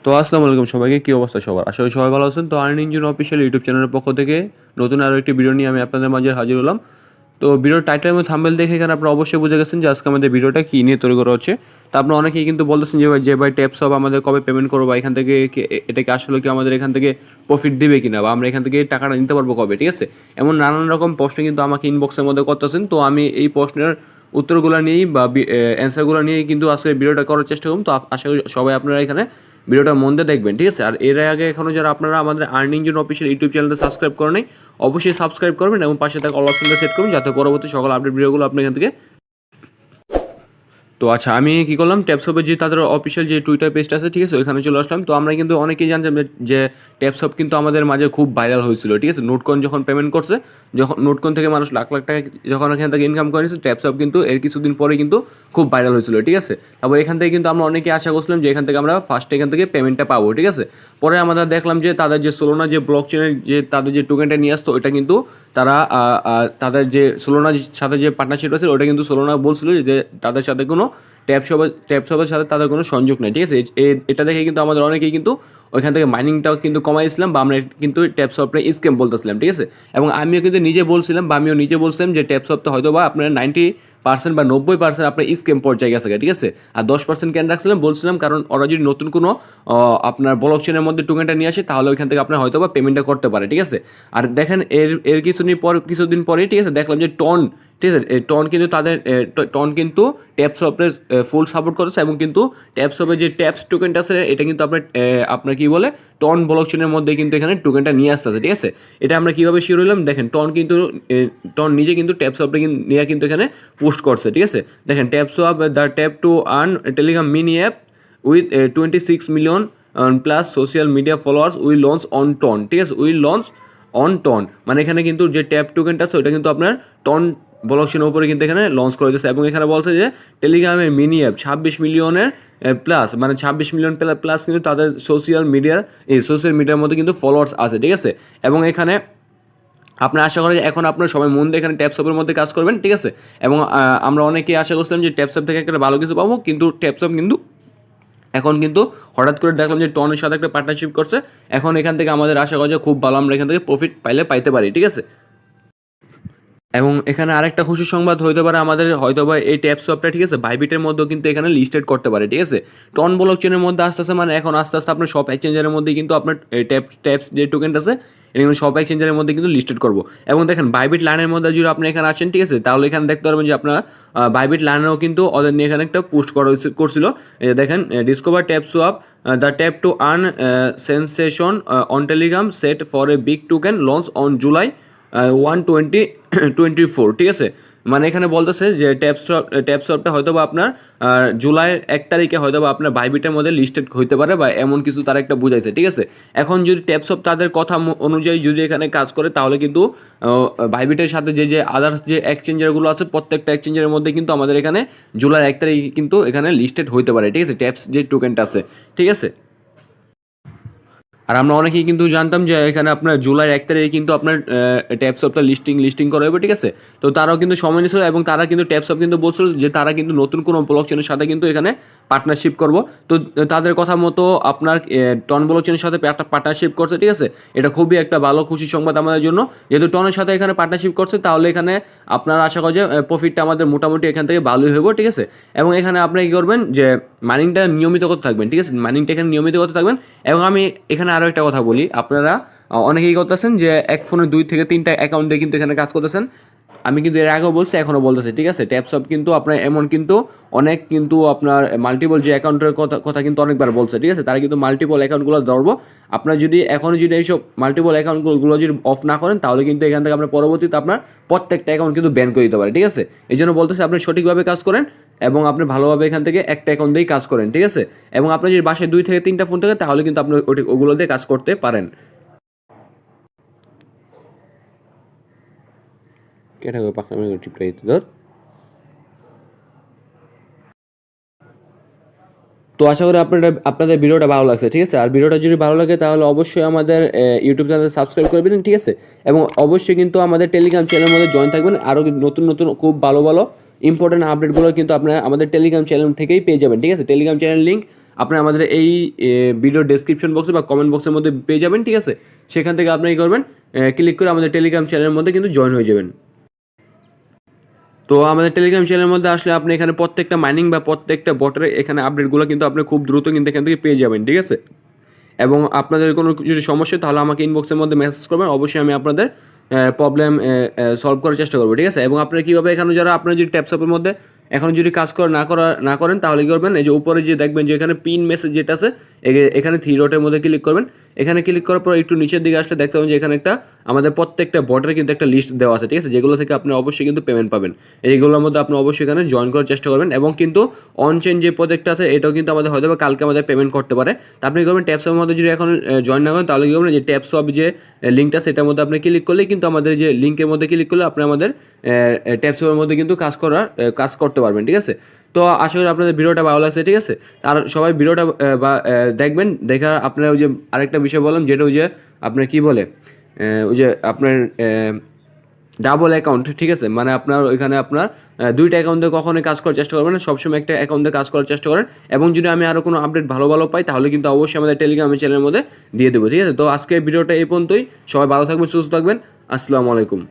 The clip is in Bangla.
তো আসসালামু আলাইকুম সবাইকে, কী অবস্থা সবার? আশা করি সবাই ভালো আছেন। তো আর্ন ইঞ্জিন অফিসিয়াল ইউটিউব চ্যানেলের পক্ষ থেকে নতুন আরও একটি ভিডিও নিয়ে আমি আপনাদের মাঝে হাজির হলাম। তো ভিডিওর টাইটেল এবং থাম্বনেল দেখে এখানে আপনারা অবশ্যই বুঝে গেছেন যে আজকে আমাদের ভিডিওটা কী নিয়ে তৈরি করা হচ্ছে। তো আপনারা অনেকেই কিন্তু বলতেছেন যে ভাই ট্যাপস অফ আমাদের কবে পেমেন্ট করবো, বা এখান থেকে এটাকে আসলে কি আমাদের এখান থেকে প্রফিট দেবে কিনা, বা আমরা এখান থেকে টাকাটা নিতে পারবো কবে, ঠিক আছে? এমন নানান রকম প্রশ্ন কিন্তু আমাকে ইনবক্সের মধ্যে করতেছেন। তো আমি এই প্রশ্নের উত্তরগুলো নিয়েই বা অ্যান্সারগুলো নিয়েই কিন্তু আজকে ভিডিওটা করার চেষ্টা করুন। তো আশা করি সবাই আপনারা এখানে ভিডিওটা মন দিয়ে দেখবেন, ঠিক আছে? আর এর আগে এখনও যারা আপনারা আমাদের আর্নিং ইঞ্জিন অফিসিয়াল ইউটিউব চ্যানেলটা সাবস্ক্রাইব করেন নাই, অবশ্যই সাবস্ক্রাইব করবেন এবং পাশে থাকা অল অপশনটা সেট করুন, যাতে পরবর্তী সকল আপডেট ভিডিওগুলো আপনি এখান থেকে। তো আচ্ছা, আমি কী করলাম, ট্যাপসপের যে তাদের অফিসিয়াল যে টুইটার পেজটা আছে, ঠিক আছে, ওইখানে চলে আসলাম। তো আমরা কিন্তু অনেকেই জানতাম যে ট্যাপসপ কিন্তু আমাদের মাঝে খুব ভাইরাল হয়েছিল, ঠিক আছে? নোটকয়েন যখন পেমেন্ট করছে, যখন নোটকয়েন থেকে মানুষ লাখ লাখ টাকা যখন এখান থেকে ইনকাম করেছে, ট্যাপসপ কিন্তু এর কিছুদিন পরে কিন্তু খুব ভাইরাল হয়েছিল, ঠিক আছে? তারপর এখান থেকে কিন্তু আমরা অনেকেই আশা করছিলাম যে এখান থেকে আমরা ফার্স্ট এখান থেকে পেমেন্টটা পাবো, ঠিক আছে? পরে আমরা দেখলাম যে তাদের যে সোলোনা যে ব্লক চেনের যে তাদের যে টোকেনটা নিয়ে আসতো, ওইটা কিন্তু তারা তাদের যে সোলোনার সাথে যে পার্টনারশিপ আছে, ওটা কিন্তু সোলোনা বলছিল যে তাদের সাথে কোনো ট্যাপসপের সাথে তাদের কোনো সংযোগ নেই, ঠিক আছে? এটা দেখে কিন্তু আমাদের অনেকেই কিন্তু ওইখান থেকে মাইনিংটাও কিন্তু কমাইছিলাম, বা আমরা কিন্তু ট্যাপসপটা স্ক্যাম বলতেছিলাম, ঠিক আছে? এবং আমিও কিন্তু নিজে বলছিলাম, বা আমিও নিজে বলছিলাম যে ট্যাপসপটা হয়তো বা আপনার 90% বা 90% আপনার স্ক্যাম পর্যায়ে গেছে, ঠিক আছে? আর 10% কেন রাখছিলাম বলছিলাম, কারণ ওরা যদি নতুন কোনো আপনার ব্লক চেনের মধ্যে টোকেনটা নিয়ে আসে, তাহলে ওইখান থেকে আপনার হয়তো বা পেমেন্টটা করতে পারে, ঠিক আছে? আর দেখেন এর কিছুদিন পরে, ঠিক আছে, দেখলাম যে ঠিক আছে, টন কিন্তু ট্যাপসপের ফুল সাপোর্ট করেছে, এবং কিন্তু ট্যাপসপের যে ট্যাপস টোকেনটা আছে, এটা কিন্তু আপনার কি বলে টন ব্লকচেনের মধ্যে কিন্তু এখানে টোকেনটা নিয়ে আসতেছে, ঠিক আছে? এটা আমরা কীভাবে শিওর হলাম, দেখেন টন নিজে কিন্তু ট্যাপসপটা নিয়ে কিন্তু এখানে পোস্ট করছে, ঠিক আছে? দেখেন, Tapswap the tap to earn Telegram mini app with 26 million plus social media followers will launch on TON, ঠিক আছে? উইল লঞ্চ অন টন, মানে এখানে কিন্তু যে ট্যাপ টোকেনটা আছে ওটা কিন্তু আপনার টন ব্লকচেনের উপরে কিন্তু এখানে লঞ্চ করে দিচ্ছে। এবং এখানে বলছে যে টেলিগ্রামের মিনি অ্যাপ 26 মিলিয়নের প্লাস, মানে 26 মিলিয়ন প্লাস কিন্তু তাদের সোশ্যাল মিডিয়ার মধ্যে কিন্তু ফলোয়ার্স আছে, ঠিক আছে? এবং এখানে আপনার আশা করা যায় এখন আপনার সবাই মন দিয়ে এখানে ট্যাপসপের মধ্যে কাজ করবেন, ঠিক আছে? এবং আমরা অনেকেই আশা করছিলাম যে ট্যাপসপ থেকে একটা ভালো কিছু পাবো, কিন্তু ট্যাপসপ কিন্তু এখন কিন্তু হঠাৎ করে দেখলাম যে টনের সাথে একটা পার্টনারশিপ করছে। এখন এখান থেকে আমাদের আশা করা যায় খুব ভালো আমরা এখান থেকে প্রফিট পাইতে পারি, ঠিক আছে? এবং এখানে আরেকটা খুশির সংবাদ হইতে পারে আমাদের, হয়তো বা এই ট্যাপসপটা, ঠিক আছে, বাইবিটের মধ্যেও কিন্তু এখানে লিস্টেড করতে পারে, ঠিক আছে? টন ব্লক চেনের মধ্যে আস্তে আস্তে, মানে এখন আস্তে আস্তে আপনার সব এক্সচেঞ্জারের মধ্যে কিন্তু আপনার ট্যাপস যে টোকেনটা আছে, এটা কিন্তু সব এক্সচেঞ্জারের মধ্যে কিন্তু লিস্টেড করবো। এবং দেখেন, বাইবিট লাইনের মধ্যে যদি আপনি এখানে আসেন, ঠিক আছে, তাহলে এখানে দেখতে পারবেন যে আপনার বাইবিট লাইনেরও কিন্তু ওদের নিয়ে এখানে একটা পোস্ট করছিল। দেখেন, discover ট্যাপসপ the tap to earn sensation on Telegram set for a big token launch on July 1/20/24, ঠিক আছে? মানে এখানে বলতেছে যে ট্যাপসপটা হয়তো বা আপনার জুলাইয়ের 1 তারিখে হয়তো বা আপনার বাইবিটের মধ্যে লিস্টেড হইতে পারে, বা এমন কিছু তারা একটা বুঝাইছে, ঠিক আছে? এখন যদি ট্যাপসপ তাদের কথা অনুযায়ী যদি এখানে কাজ করে, তাহলে কিন্তু বাইবিটের সাথে যে আদার্স যে এক্সচেঞ্জারগুলো আছে, প্রত্যেকটা এক্সচেঞ্জারের মধ্যে কিন্তু আমাদের এখানে জুলাইয়ের 1 তারিখে কিন্তু এখানে লিস্টেড হইতে পারে, ঠিক আছে? ট্যাপস যে টোকেনটা আছে, ঠিক আছে? আর আমরা অনেকেই কিন্তু জানতাম যে এখানে আপনার জুলাইয়ের 1 তারিখে কিন্তু আপনার ট্যাপসপটা লিস্টিং করা হবে, ঠিক আছে? তো তারাও কিন্তু সময় নিয়েছিল, এবং তারা কিন্তু ট্যাপসপ কিন্তু বলছিল যে তারা কিন্তু নতুন কোনো ব্লকচেনের সাথে কিন্তু এখানে পার্টনারশিপ করব। তো তাদের কথা মতো আপনার টন ব্লকচেনের সাথে একটা পার্টনারশিপ করছে, ঠিক আছে? এটা খুবই একটা ভালো খুশি সংবাদ আমাদের জন্য। যেহেতু টনের সাথে এখানে পার্টনারশিপ করছে, তাহলে এখানে আপনারা আশা করা যে প্রফিটটা আমাদের মোটামুটি এখান থেকে ভালোই হইব, ঠিক আছে? এবং এখানে আপনি কী করবেন, যে মাইনিংটা নিয়মিত করতে থাকবেন, ঠিক আছে? মাইনিংটা এখানে নিয়মিত করতে থাকবেন। এবং আমি এখানে আরও একটা কথা বলি, আপনারা অনেকেই করতেছেন যে এক ফোনে 2 থেকে 3টা অ্যাকাউন্ট দিয়ে কিন্তু এখানে কাজ করতেছেন। আমি কিন্তু এর আগেও বলছি, এখনও বলতেছি, ঠিক আছে? ট্যাপসপ কিন্তু আপনার এমন কিন্তু অনেক কিন্তু আপনার মাল্টিপল যে অ্যাকাউন্টের কথা কিন্তু অনেকবার বলছে, ঠিক আছে? তারা কিন্তু মাল্টিপল অ্যাকাউন্টগুলো ধরবো। আপনার যদি এখনও যদি এইসব মাল্টিপল অ্যাকাউন্টগুলো যদি অফ না করেন, তাহলে কিন্তু এখান থেকে আপনার পরবর্তীতে আপনার প্রত্যেকটা অ্যাকাউন্ট কিন্তু ব্যান করে দিতে পারে, ঠিক আছে? এই জন্য বলতেছে আপনি সঠিকভাবে কাজ করেন, এবং আপনি ভালোভাবে এখান থেকে একটা অ্যাকাউন্ট দিয়েই কাজ করেন, ঠিক আছে? এবং আপনার যদি বাসায় 2 থেকে 3টা ফোন থাকে, তাহলে কিন্তু আপনি ওগুলো দিয়ে কাজ করতে পারেন। কেটে টিপটা দিতে ধর। তো আশা করি আপনাদের ভিডিওটা ভালো লাগছে, ঠিক আছে? আর ভিডিওটা যদি ভালো লাগে, তাহলে অবশ্যই আমাদের ইউটিউব চ্যানেল সাবস্ক্রাইব করে দিন, ঠিক আছে? এবং অবশ্যই কিন্তু আমাদের টেলিগ্রাম চ্যানেলের মধ্যে জয়েন থাকবেন। আরও নতুন নতুন খুব ভালো ভালো ইম্পর্টেন্ট আপডেটগুলো কিন্তু আপনারা আমাদের টেলিগ্রাম চ্যানেল থেকেই পেয়ে যাবেন, ঠিক আছে? টেলিগ্রাম চ্যানেল লিঙ্ক আপনি আমাদের এই ভিডিও ডেসক্রিপশন বক্সে বা কমেন্ট বক্সের মধ্যে পেয়ে যাবেন, ঠিক আছে? সেখান থেকে আপনি কী করবেন, ক্লিক করে আমাদের টেলিগ্রাম চ্যানেলের মধ্যে কিন্তু জয়েন হয়ে যাবেন। তো আমাদের টেলিগ্রাম চ্যানেলের মধ্যে আসলে আপনি এখানে প্রত্যেকটা মাইনিং বা প্রত্যেকটা বটের এখানে আপডেটগুলো কিন্তু আপনি খুব দ্রুত কিন্তু এখান থেকে পেয়ে যাবেন, ঠিক আছে? এবং আপনাদের কোনো যদি সমস্যা তাহলে আমাকে ইনবক্সের মধ্যে মেসেজ করবেন, অবশ্যই আমি আপনাদের প্রবলেম সলভ করার চেষ্টা করবো, ঠিক আছে? এবং আপনারা কীভাবে এখানে যারা আপনারা যদি ট্যাপসঅপের মধ্যে এখন যদি কাজ না করেন তাহলে কী করবেন, এই যে উপরে যে দেখবেন যে এখানে পিন মেসেজ যেটা আছে এখানে থ্রি ডটের মধ্যে ক্লিক করবেন। এখানে ক্লিক করার পর একটু নিচের দিকে আসলে দেখতে পাবেন যে এখানে একটা আমাদের প্রত্যেকটা বটের কিন্তু একটা লিস্ট দেওয়া আছে, ঠিক আছে? যেগুলো থেকে আপনি অবশ্যই কিন্তু পেমেন্ট পাবেন। এইগুলোর মধ্যে আপনি অবশ্যই এখানে জয়েন করার চেষ্টা করবেন। এবং কিন্তু অনচেন যে প্রজেক্টটা আছে এটাও কিন্তু আমাদের হয়তো বা কালকে আমাদের পেমেন্ট করতে পারে। তা আপনি কী করবেন, ট্যাপসপের মধ্যে যদি এখন জয়েন না করেন তাহলে কী করবেন, যে ট্যাপসপ যে লিঙ্কটা সেটার মধ্যে আপনি ক্লিক করলেই কিন্তু আমাদের যে লিঙ্কের মধ্যে ক্লিক করলে আপনি আমাদের ট্যাপসপের মধ্যে কিন্তু কাজ করতে পারবেন, ঠিক আছে? তো আশা করি আপনাদের ভিডিওটা ভালো লাগছে, ঠিক আছে? আর সবাই ভিডিওটা দেখবেন, দেখা আপনার ওই যে আরেকটা বিষয় বললাম যেটা ওই যে আপনার কী বলে ওই যে আপনার ডাবল অ্যাকাউন্ট, ঠিক আছে? মানে আপনার ওইখানে আপনার দুইটা অ্যাকাউন্টে কখনোই কাজ করার চেষ্টা করবেন না, সবসময় একটা অ্যাকাউন্টে কাজ করার চেষ্টা করেন। এবং যদি আমি আরও কোনো আপডেট ভালো পাই তাহলে কিন্তু অবশ্যই আমাদের টেলিগ্রাম চ্যানেলের মধ্যে দিয়ে দেবো, ঠিক আছে? তো আজকে ভিডিওটা এই পর্যন্তই। সবাই ভালো থাকবেন, সুস্থ থাকবেন। আসসালামু আলাইকুম।